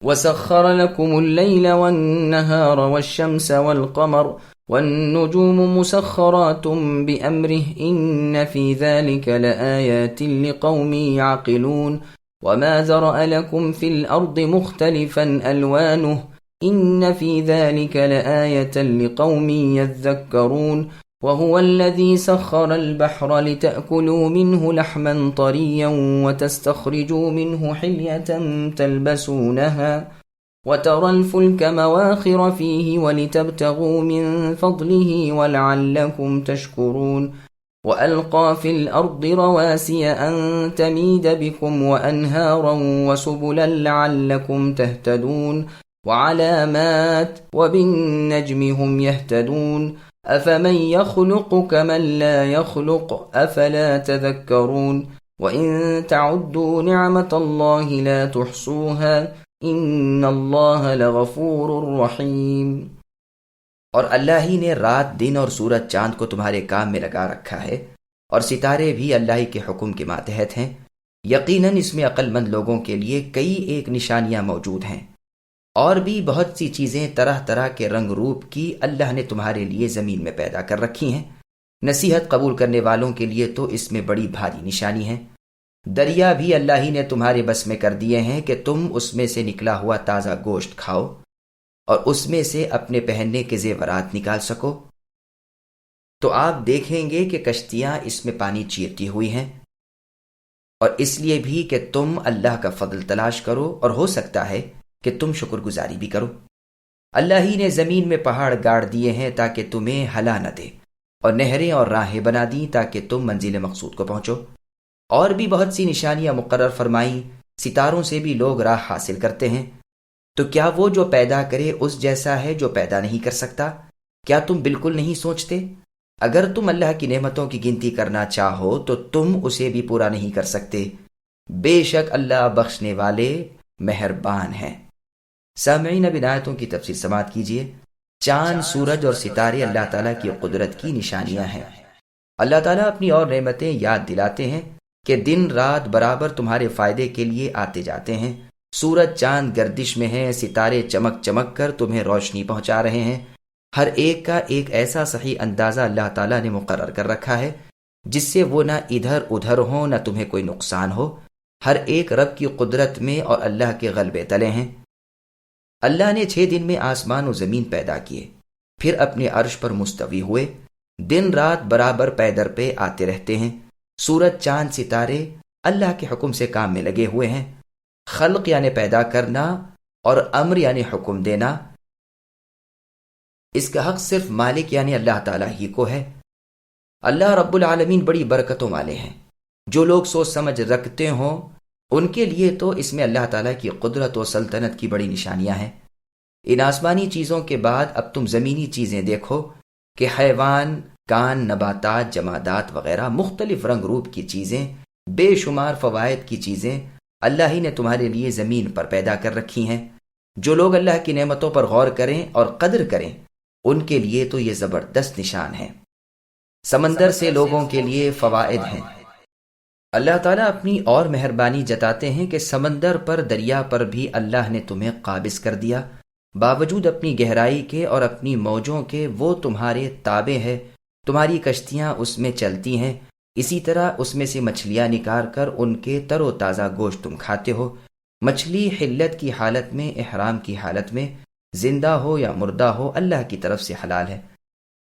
وسخر لكم الليل والنهار والشمس والقمر والنجوم مسخرات بأمره إن في ذلك لآيات لقوم يعقلون وما ذرأ لكم في الأرض مختلفا ألوانه إن في ذلك لآية لقوم يذكرون وهو الذي سخر البحر لتأكلوا منه لحما طريا وتستخرجوا منه حلية تلبسونها وترى الفلك مواخر فيه ولتبتغوا من فضله ولعلكم تشكرون وألقى في الأرض رواسي أن تميد بكم وأنهارا وسبلا لعلكم تهتدون وعلامات وبالنجم هم يهتدون أفمن يخلق كمن لا يخلق أفلا تذكرون وإن تعدوا نعمة الله لا تحصوها إن الله لغفور رحيم۔ اور اللہ ہی نے رات دن اور سورج چاند کو تمہارے کام میں لگا رکھا ہے، اور ستارے بھی اللہ ہی کے حکم کے ماتحت ہیں۔ یقیناً اس میں عقل مند لوگوں کے لیے کئی ایک نشانیاں موجود ہیں، اور بھی بہت سی چیزیں طرح طرح کے رنگ روپ کی اللہ نے تمہارے لیے زمین میں پیدا کر رکھی ہیں۔ نصیحت قبول کرنے والوں کے لیے تو اس میں بڑی بھاری نشانی ہے۔ دریا بھی اللہ ہی نے تمہارے بس میں کر دیے ہیں کہ تم اس میں سے نکلا ہوا تازہ گوشت کھاؤ اور اس میں سے اپنے پہننے کے زیورات نکال سکو۔ تو آپ دیکھیں گے کہ کشتیاں اس میں پانی چیرتی ہوئی ہیں، اور اس لیے بھی کہ تم اللہ کا فضل تلاش کرو، اور ہو سکتا ہے کہ تم شکر گزاری بھی کرو۔ اللہ ہی نے زمین میں پہاڑ گاڑ دیے ہیں تاکہ تمہیں ہلا نہ دے، اور نہریں اور راہیں بنا دیں تاکہ تم منزل مقصود کو پہنچو۔ اور بھی بہت سی نشانیاں مقرر فرمائیں، ستاروں سے بھی لوگ راہ حاصل کرتے ہیں۔ تو کیا وہ جو پیدا کرے اس جیسا ہے جو پیدا نہیں کر سکتا؟ کیا تم بالکل نہیں سوچتے؟ اگر تم اللہ کی نعمتوں کی گنتی کرنا چاہو تو تم اسے بھی پورا نہیں کر سکتے۔ بے شک اللہ بخشنے والے مہربان ہیں۔ سامعین، اب ان آیتوں کی تفسیر سماعت کیجیے۔ چاند، سورج اور ستارے اللہ تعالیٰ کی قدرت کی نشانیاں ہیں۔ اللہ تعالیٰ اپنی اور نعمتیں یاد دلاتے ہیں کہ دن رات برابر تمہارے فائدے کے لیے آتے جاتے ہیں۔ سورج چاند گردش میں ہیں، ستارے چمک چمک کر تمہیں روشنی پہنچا رہے ہیں۔ ہر ایک کا ایک ایسا صحیح اندازہ اللہ تعالیٰ نے مقرر کر رکھا ہے جس سے وہ نہ ادھر ادھر ہو، نہ تمہیں کوئی نقصان ہو۔ ہر ایک رب کی قدرت میں اور اللہ کے غلبے تلے ہیں۔ اللہ نے 6 دن میں آسمان و زمین پیدا کیے، پھر اپنے عرش پر مستوی ہوئے۔ دن رات برابر پے در پہ آتے رہتے ہیں۔ سورج چاند ستارے اللہ کے حکم سے کام میں لگے ہوئے ہیں۔ خلق یعنی پیدا کرنا، اور امر یعنی حکم دینا، اس کا حق صرف مالک یعنی اللہ تعالیٰ ہی کو ہے۔ اللہ رب العالمین بڑی برکتوں والے ہیں۔ جو لوگ سوچ سمجھ رکھتے ہوں ان کے لیے تو اس میں اللہ تعالیٰ کی قدرت و سلطنت کی بڑی نشانیاں ہیں۔ ان آسمانی چیزوں کے بعد اب تم زمینی چیزیں دیکھو کہ حیوان، کان، نباتات، جمادات وغیرہ مختلف رنگ روپ کی چیزیں، بے شمار فوائد کی چیزیں اللہ ہی نے تمہارے لیے زمین پر پیدا کر رکھی ہیں۔ جو لوگ اللہ کی نعمتوں پر غور کریں اور قدر کریں ان کے لیے تو یہ زبردست نشان ہے۔ سمندر سے لوگوں کے لیے فوائد ہیں۔ اللہ تعالیٰ اپنی اور مہربانی جتاتے ہیں کہ سمندر پر، دریا پر بھی اللہ نے تمہیں قابض کر دیا۔ باوجود اپنی گہرائی کے اور اپنی موجوں کے وہ تمہارے تابع ہے۔ تمہاری کشتیاں اس میں چلتی ہیں، اسی طرح اس میں سے مچھلیاں نکال کر ان کے تر و تازہ گوشت تم کھاتے ہو۔ مچھلی حلت کی حالت میں، احرام کی حالت میں، زندہ ہو یا مردہ ہو، اللہ کی طرف سے حلال ہے۔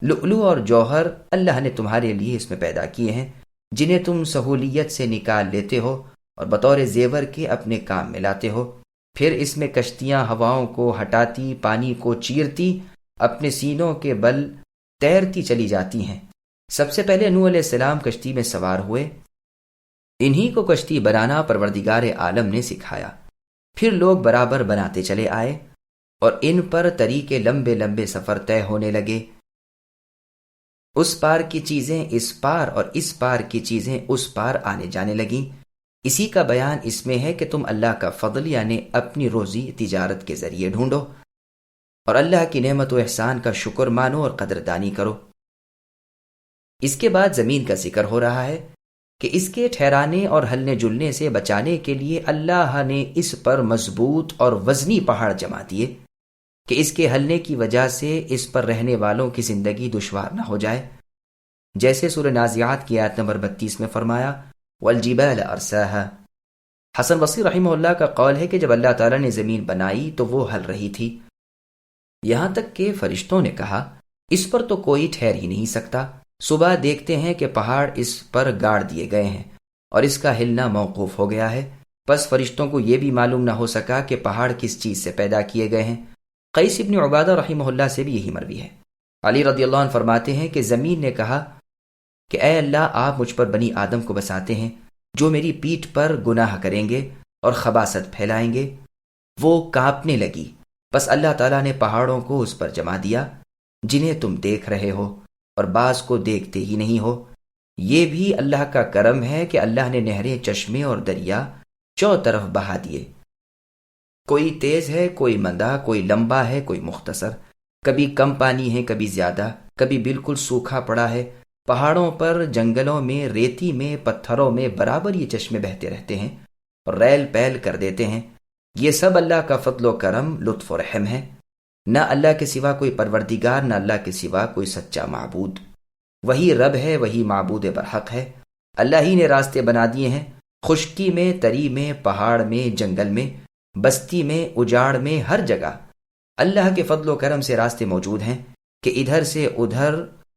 لؤلؤ اور جوہر اللہ نے تمہارے لیے اس میں پیدا کیے ہیں، جنہیں تم سہولیت سے نکال لیتے ہو اور بطور زیور کے اپنے کام میں لاتے ہو۔ پھر اس میں کشتیاں ہواؤں کو ہٹاتی، پانی کو چیرتی، اپنے سینوں کے بل تیرتی چلی جاتی ہیں۔ سب سے پہلے نوح علیہ السلام کشتی میں سوار ہوئے، انہی کو کشتی بنانا پروردگار عالم نے سکھایا۔ پھر لوگ برابر بناتے چلے آئے اور ان پر طریقے لمبے لمبے سفر طے ہونے لگے۔ اس پار کی چیزیں اس پار اور اس پار کی چیزیں اس پار آنے جانے لگیں۔ اسی کا بیان اس میں ہے کہ تم اللہ کا فضل یعنی اپنی روزی تجارت کے ذریعے ڈھونڈو اور اللہ کی نعمت و احسان کا شکر مانو اور قدردانی کرو۔ اس کے بعد زمین کا ذکر ہو رہا ہے۔ کہ اس کے ٹھہرانے اور ہلنے جلنے سے بچانے کے لیے اللہ نے اس پر مضبوط اور وزنی پہاڑ جما دیے کہ اس کے ہلنے کی وجہ سے اس پر رہنے والوں کی زندگی دشوار نہ ہو جائے، جیسے سورہ نازعات کی آیت نمبر 32 میں فرمایا والجبال ارساها۔ حسن بصری رحمہ اللہ کا قول ہے کہ جب اللہ تعالیٰ نے زمین بنائی تو وہ ہل رہی تھی، یہاں تک کہ فرشتوں نے کہا اس پر تو کوئی ٹھہر ہی نہیں سکتا۔ صبح دیکھتے ہیں کہ پہاڑ اس پر گاڑ دیے گئے ہیں اور اس کا ہلنا موقوف ہو گیا ہے، بس فرشتوں کو یہ بھی معلوم نہ ہو سکا کہ پہاڑ کس چیز سے پیدا کیے گئے ہیں۔ قیس ابن عبادہ رحمہ اللہ سے بھی یہی مروی ہے۔ علی رضی اللہ عنہ فرماتے ہیں کہ زمین نے کہا کہ اے اللہ، آپ مجھ پر بنی آدم کو بساتے ہیں جو میری پیٹھ پر گناہ کریں گے اور خباثت پھیلائیں گے۔ وہ کانپنے لگی، بس اللہ تعالیٰ نے پہاڑوں کو اس پر جما دیا جنہیں تم دیکھ رہے ہو اور بعض کو دیکھتے ہی نہیں ہو۔ یہ بھی اللہ کا کرم ہے کہ اللہ نے نہریں، چشمے اور دریا چوطرف بہا دیے، کوئی تیز ہے، کوئی مندا، کوئی لمبا ہے، کوئی مختصر، کبھی کم پانی ہے، کبھی زیادہ، کبھی بالکل سوکھا پڑا ہے۔ پہاڑوں پر، جنگلوں میں، ریتی میں، پتھروں میں برابر یہ چشمے بہتے رہتے ہیں اور ریل پیل کر دیتے ہیں۔ یہ سب اللہ کا فضل و کرم، لطف و رحم ہے۔ نہ اللہ کے سوا کوئی پروردگار، نہ اللہ کے سوا کوئی سچا معبود، وہی رب ہے، وہی معبود برحق ہے۔ اللہ ہی نے راستے بنا دیے ہیں، خشکی میں، تری میں، پہاڑ میں، جنگل میں، بستی میں، اجاڑ میں، ہر جگہ اللہ کے فضل و کرم سے راستے موجود ہیں کہ ادھر سے ادھر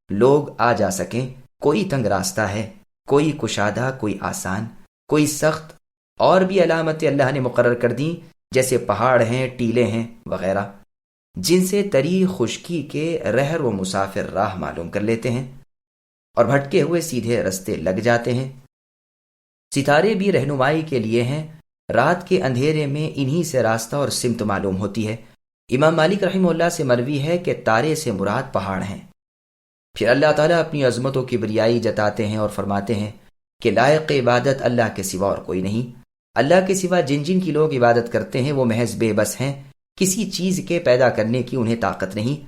لوگ آ جا سکیں۔ کوئی تنگ راستہ ہے، کوئی کشادہ، کوئی آسان، کوئی سخت، اور بھی علامتیں اللہ نے مقرر کر دیں، جیسے پہاڑ ہیں، ٹیلے ہیں وغیرہ، جن سے تری خشکی کے رہر و مسافر راہ معلوم کر لیتے ہیں اور بھٹکے ہوئے سیدھے رستے لگ جاتے ہیں۔ ستارے بھی رہنمائی کے لیے ہیں، رات کے اندھیرے میں انہی سے راستہ اور سمت معلوم ہوتی ہے۔ امام مالک رحمہ اللہ سے مروی ہے کہ تارے سے مراد پہاڑ ہیں۔ پھر اللہ تعالیٰ اپنی عظمت و کبریائی جتاتے ہیں اور فرماتے ہیں کہ لائق عبادت اللہ کے سوا اور کوئی نہیں۔ اللہ کے سوا جن جن کی لوگ عبادت کرتے ہیں وہ محض بے بس ہیں، کسی چیز کے پیدا کرنے کی انہیں طاقت نہیں،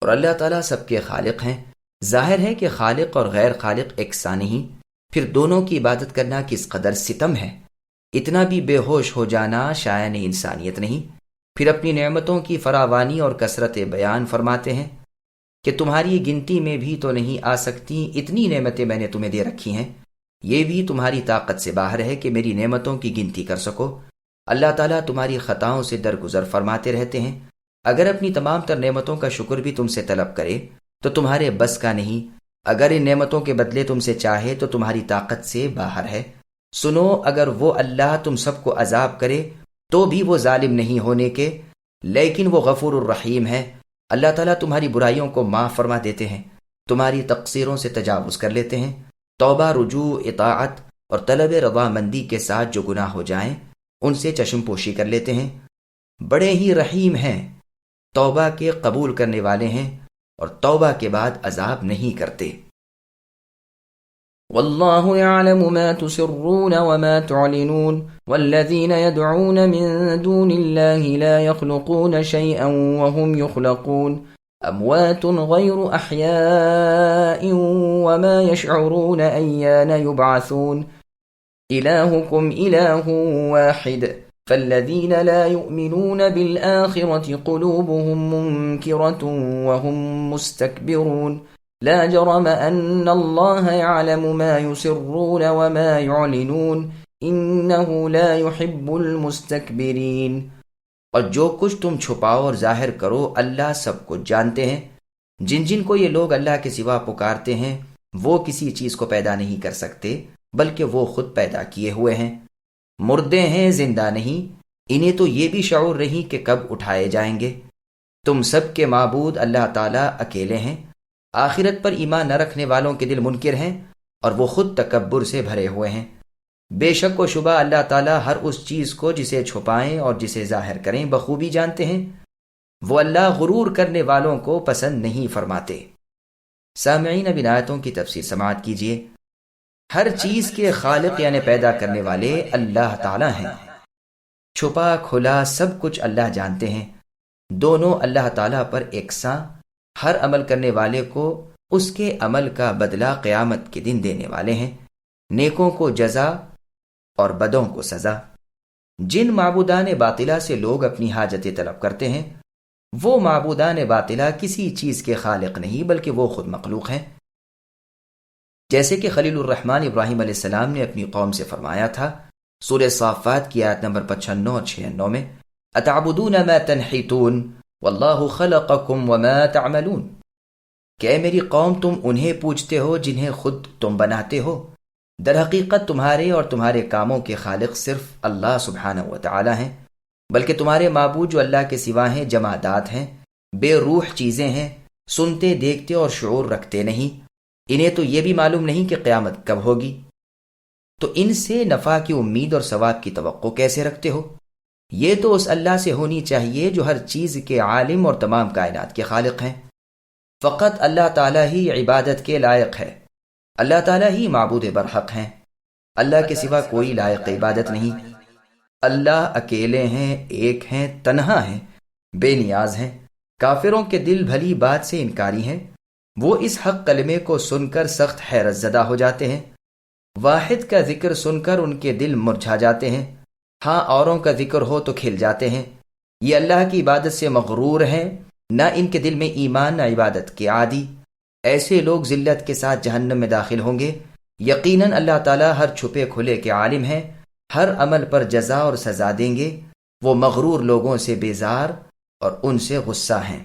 اور اللہ تعالیٰ سب کے خالق ہیں۔ ظاہر ہے کہ خالق اور غیر خالق یکساں نہیں، پھر دونوں کی عبادت کرنا کس قدر ستم ہے۔ اتنا بھی بے ہوش ہو جانا شایان انسانیت نہیں۔ پھر اپنی نعمتوں کی فراوانی اور کثرت بیان فرماتے ہیں کہ تمہاری گنتی میں بھی تو نہیں آ سکتی، اتنی نعمتیں میں نے تمہیں دے رکھی ہیں، یہ بھی تمہاری طاقت سے باہر ہے کہ میری نعمتوں کی گنتی کر سکو۔ اللہ تعالیٰ تمہاری خطاؤں سے درگزر فرماتے رہتے ہیں، اگر اپنی تمام تر نعمتوں کا شکر بھی تم سے طلب کرے تو تمہارے بس کا نہیں، اگر ان نعمتوں کے بدلے تم سے چاہے تو تمہاری طاقت سے باہر ہے۔ سنو، اگر وہ اللہ تم سب کو عذاب کرے تو بھی وہ ظالم نہیں ہونے کے، لیکن وہ غفور الرحیم ہے۔ اللہ تعالیٰ تمہاری برائیوں کو معاف فرما دیتے ہیں، تمہاری تقصیروں سے تجاوز کر لیتے ہیں۔ توبہ، رجوع، اطاعت اور طلب رضا مندی کے ساتھ جو گناہ ہو جائیں ان سے چشم پوشی کر لیتے ہیں۔ بڑے ہی رحیم ہیں، توبہ کے قبول کرنے والے ہیں اور توبہ کے بعد عذاب نہیں کرتے۔ والله يعلم ما تسرون وما تعلنون والذين يدعون من دون الله لا يخلقون شيئا وهم يخلقون أموات غير أحياء وما يشعرون أيان يبعثون إلهكم إله واحد فالذين لا يؤمنون بالآخرة قلوبهم منكرة وهم مستكبرون لا جرم أن الله يعلم ما يسرون وما يعلنون إنه لا يحب المستكبرين۔ اور جو کچھ تم چھپاؤ اور ظاہر کرو اللہ سب کچھ جانتے ہیں۔ جن جن کو یہ لوگ اللہ کے سوا پکارتے ہیں وہ کسی چیز کو پیدا نہیں کر سکتے بلکہ وہ خود پیدا کیے ہوئے ہیں۔ مردے ہیں، زندہ نہیں، انہیں تو یہ بھی شعور نہیں کہ کب اٹھائے جائیں گے۔ تم سب کے معبود اللہ تعالیٰ اکیلے ہیں۔ آخرت پر ایمان نہ رکھنے والوں کے دل منکر ہیں اور وہ خود تکبر سے بھرے ہوئے ہیں۔ بے شک و شبہ اللہ تعالیٰ ہر اس چیز کو جسے چھپائیں اور جسے ظاہر کریں بخوبی جانتے ہیں۔ وہ اللہ غرور کرنے والوں کو پسند نہیں فرماتے۔ سامعین، اب ان آیتوں کی تفسیر سماعت کیجیے۔ ہر چیز کے خالق یعنی پیدا کرنے والے اللہ تعالیٰ ہیں۔ چھپا کھلا سب کچھ اللہ جانتے ہیں۔ دونوں اللہ تعالیٰ پر یکساں، ہر عمل کرنے والے کو اس کے عمل کا بدلہ قیامت کے دن دینے والے ہیں۔ نیکوں کو جزا اور بدوں کو سزا۔ جن معبودان باطلہ سے لوگ اپنی حاجتیں طلب کرتے ہیں، وہ معبودان باطلہ کسی چیز کے خالق نہیں بلکہ وہ خود مخلوق ہیں۔ جیسے کہ خلیل الرحمن ابراہیم علیہ السلام نے اپنی قوم سے فرمایا تھا، سورہ صافات کی آیت نمبر 95 اور 96 میں، اتعبدون ما تنحتون واللہ خلقکم وما تعملون، کہ اے میری قوم تم انہیں پوجتے ہو جنہیں خود تم بناتے ہو، در حقیقت تمہارے اور تمہارے کاموں کے خالق صرف اللہ سبحانہ و تعالی ہیں، بلکہ تمہارے معبود جو اللہ کے سوا ہیں جمادات ہیں، بے روح چیزیں ہیں، سنتے دیکھتے اور شعور رکھتے نہیں، انہیں تو یہ بھی معلوم نہیں کہ قیامت کب ہوگی، تو ان سے نفع کی امید اور ثواب کی توقع کیسے رکھتے ہو؟ یہ تو اس اللہ سے ہونی چاہیے جو ہر چیز کے عالم اور تمام کائنات کے خالق ہیں۔ فقط اللہ تعالیٰ ہی عبادت کے لائق ہے، اللہ تعالیٰ ہی معبود برحق ہیں، اللہ کے سوا کوئی لائق عبادت نہیں۔ اللہ اکیلے ہیں، ایک ہیں، تنہا ہیں، بے نیاز ہیں۔ کافروں کے دل بھلی بات سے انکاری ہیں، وہ اس حق کلمے کو سن کر سخت حیرت زدہ ہو جاتے ہیں۔ واحد کا ذکر سن کر ان کے دل مرجھا جاتے ہیں، ہاں اوروں کا ذکر ہو تو کھل جاتے ہیں۔ یہ اللہ کی عبادت سے مغرور ہیں، نہ ان کے دل میں ایمان نہ عبادت کے عادی۔ ایسے لوگ ذلت کے ساتھ جہنم میں داخل ہوں گے۔ یقیناً اللہ تعالیٰ ہر چھپے کھلے کے عالم ہیں، ہر عمل پر جزا اور سزا دیں گے۔ وہ مغرور لوگوں سے بیزار اور ان سے غصہ ہیں۔